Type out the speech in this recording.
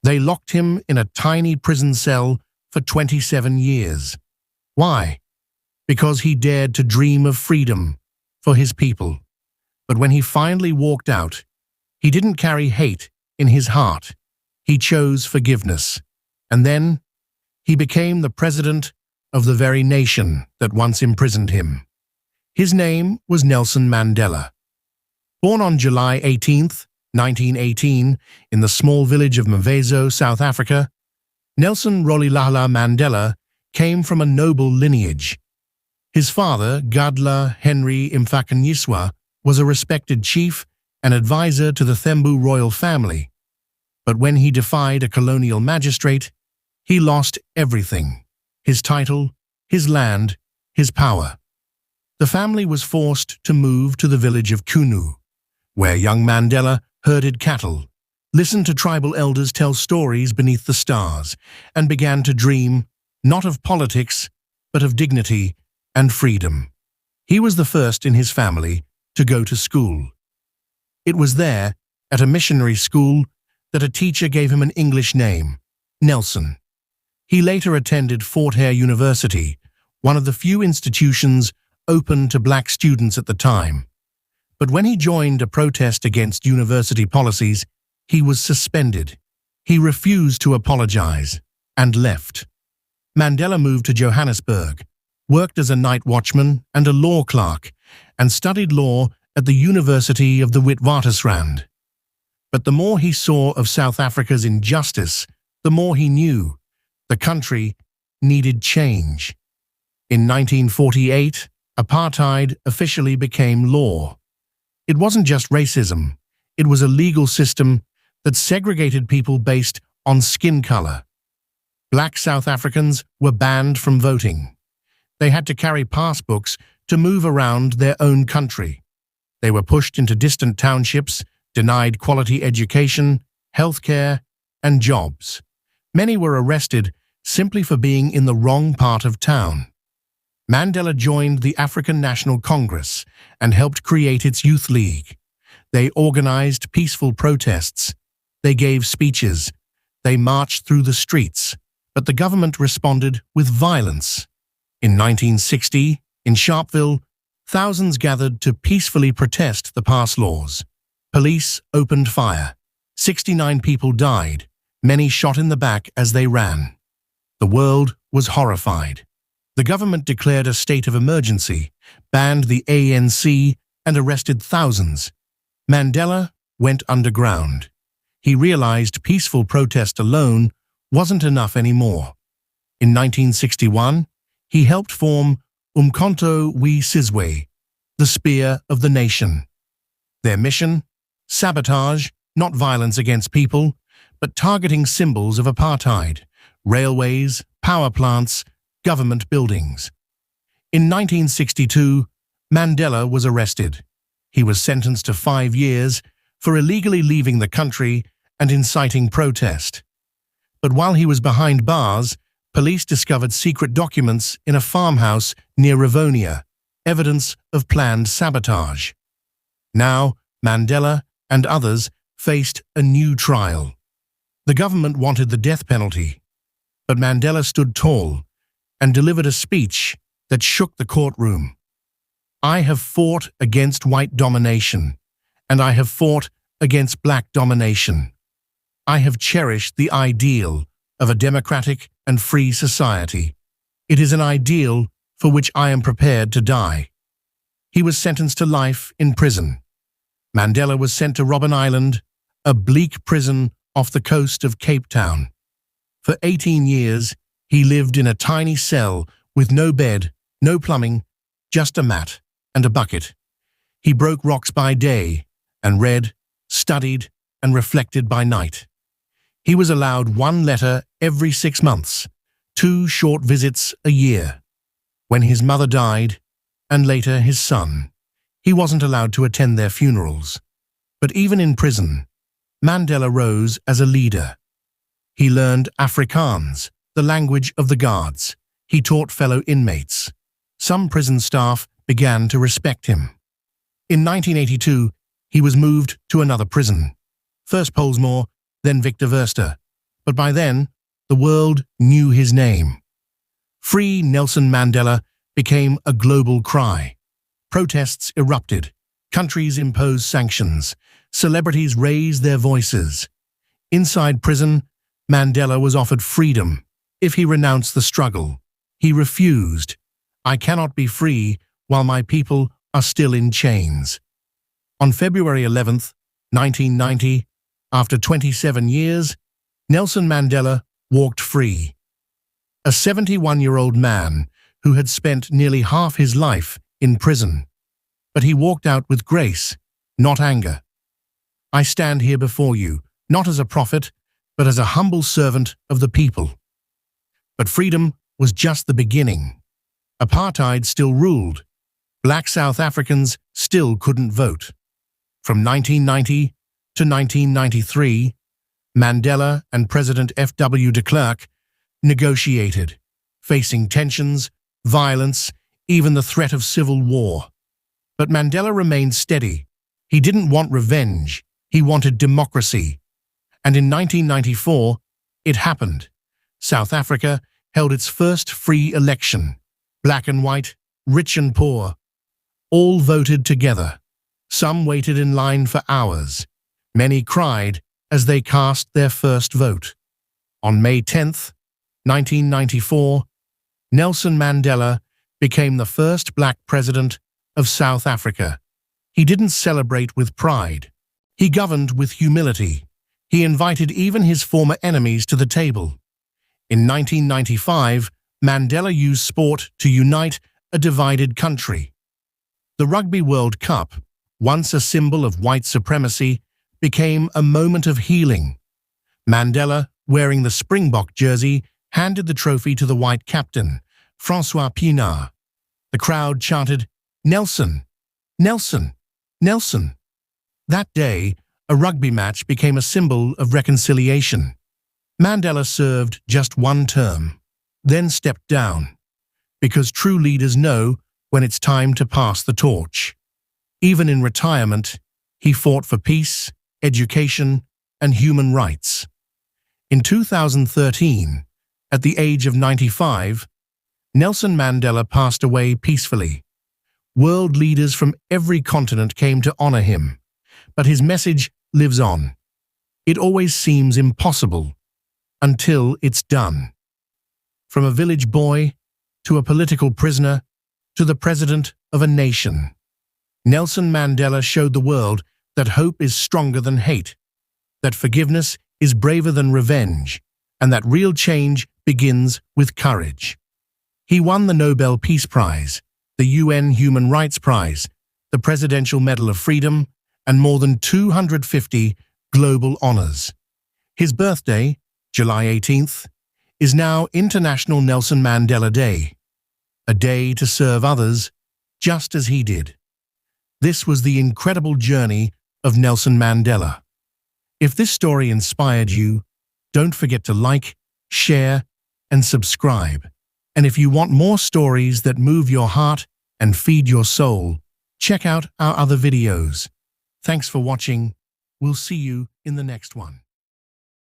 They locked him in a tiny prison cell for 27 years. Why? Because he dared to dream of freedom for his people. But when he finally walked out, he didn't carry hate in his heart. He chose forgiveness. And then he became the president of the very nation that once imprisoned him. His name was Nelson Mandela. Born on July 18, 1918, in the small village of Mvezo, South Africa, Nelson Rolihlahla Mandela came from a noble lineage. His father, Gadla Henry Mfakanyiswa, was a respected chief and advisor to the Thembu royal family. But when he defied a colonial magistrate, he lost everything: his title, his land, his power. The family was forced to move to the village of Kunu, where young Mandela herded cattle, listened to tribal elders tell stories beneath the stars, and began to dream not of politics, but of dignity and freedom. He was the first in his family to go to school. It was there, at a missionary school, that a teacher gave him an English name, Nelson. He later attended Fort Hare University, one of the few institutions open to black students at the time. But when he joined a protest against university policies, he was suspended. He refused to apologize and left. Mandela moved to Johannesburg, worked as a night watchman and a law clerk, and studied law at the University of the Witwatersrand. But the more he saw of South Africa's injustice, the more he knew the country needed change. In 1948, apartheid officially became law. It wasn't just racism, it was a legal system that segregated people based on skin color. Black South Africans were banned from voting. They had to carry passbooks to move around their own country. They were pushed into distant townships, denied quality education, healthcare, and jobs. Many were arrested simply for being in the wrong part of town. Mandela joined the African National Congress and helped create its youth league. They organized peaceful protests. They gave speeches. They marched through the streets. But the government responded with violence. In 1960, in Sharpeville, thousands gathered to peacefully protest the passed laws. Police opened fire. 69 people died, many shot in the back as they ran. The world was horrified. The government declared a state of emergency, banned the ANC, and arrested thousands. Mandela went underground. He realized peaceful protest alone wasn't enough anymore. In 1961, he helped form Umkhonto we Sizwe, the Spear of the Nation. Their mission? Sabotage, not violence against people, but targeting symbols of apartheid: railways, power plants, government buildings. In 1962, Mandela was arrested. He was sentenced to 5 years for illegally leaving the country and inciting protest. But while he was behind bars, police discovered secret documents in a farmhouse near Rivonia, evidence of planned sabotage. Now, Mandela and others faced a new trial. The government wanted the death penalty, but Mandela stood tall and delivered a speech that shook the courtroom. "I have fought against white domination, and I have fought against black domination. I have cherished the ideal of a democratic and free society. It is an ideal for which I am prepared to die." He was sentenced to life in prison. Mandela was sent to Robben Island, a bleak prison off the coast of Cape Town. For 18 years, he lived in a tiny cell with no bed, no plumbing, just a mat and a bucket. He broke rocks by day and read, studied, and reflected by night. He was allowed 1 letter every 6 months, 2 short visits a year. When his mother died, and later his son, he wasn't allowed to attend their funerals. But even in prison, Mandela rose as a leader. He learned Afrikaans, the language of the guards. He taught fellow inmates. Some prison staff began to respect him. In 1982, he was moved to another prison, first Pollsmoor, then Victor Verster. But by then, the world knew his name. Free Nelson Mandela became a global cry. Protests erupted. Countries imposed sanctions. Celebrities raised their voices. Inside prison, Mandela was offered freedom if he renounced the struggle. He refused. "I cannot be free while my people are still in chains." On February 11th, 1990, after 27 years, Nelson Mandela walked free. A 71-year-old man who had spent nearly half his life in prison. But he walked out with grace, not anger. "I stand here before you, not as a prophet, but as a humble servant of the people." But freedom was just the beginning. Apartheid still ruled. Black South Africans still couldn't vote. From 1990 to 1993, Mandela and President F.W. de Klerk negotiated, facing tensions, violence, even the threat of civil war. But Mandela remained steady. He didn't want revenge. He wanted democracy. And in 1994, it happened. South Africa held its first free election. Black and white, rich and poor, all voted together. Some waited in line for hours. Many cried as they cast their first vote. On May 10th, 1994, Nelson Mandela became the first black president of South Africa. He didn't celebrate with pride. He governed with humility. He invited even his former enemies to the table. In 1995, Mandela used sport to unite a divided country. The Rugby World Cup, once a symbol of white supremacy, became a moment of healing. Mandela, wearing the Springbok jersey, handed the trophy to the white captain, Francois Pienaar. The crowd chanted, "Nelson! Nelson! Nelson!" That day, a rugby match became a symbol of reconciliation. Mandela served just one term, then stepped down, because true leaders know when it's time to pass the torch. Even in retirement, he fought for peace, education, and human rights. In 2013, at the age of 95, Nelson Mandela passed away peacefully. World leaders from every continent came to honor him, but his message lives on. It always seems impossible until it's done. From a village boy to a political prisoner to the president of a nation, Nelson Mandela showed the world that hope is stronger than hate, that forgiveness is braver than revenge, and that real change begins with courage. He won the Nobel Peace Prize, the UN Human Rights Prize, the Presidential Medal of Freedom, and more than 250 global honors. His birthday, July 18th, is now International Nelson Mandela Day, a day to serve others just as he did. This was the incredible journey of Nelson Mandela. If this story inspired you, don't forget to like, share, and subscribe. And if you want more stories that move your heart and feed your soul, check out our other videos. Thanks for watching. We'll see you in the next one.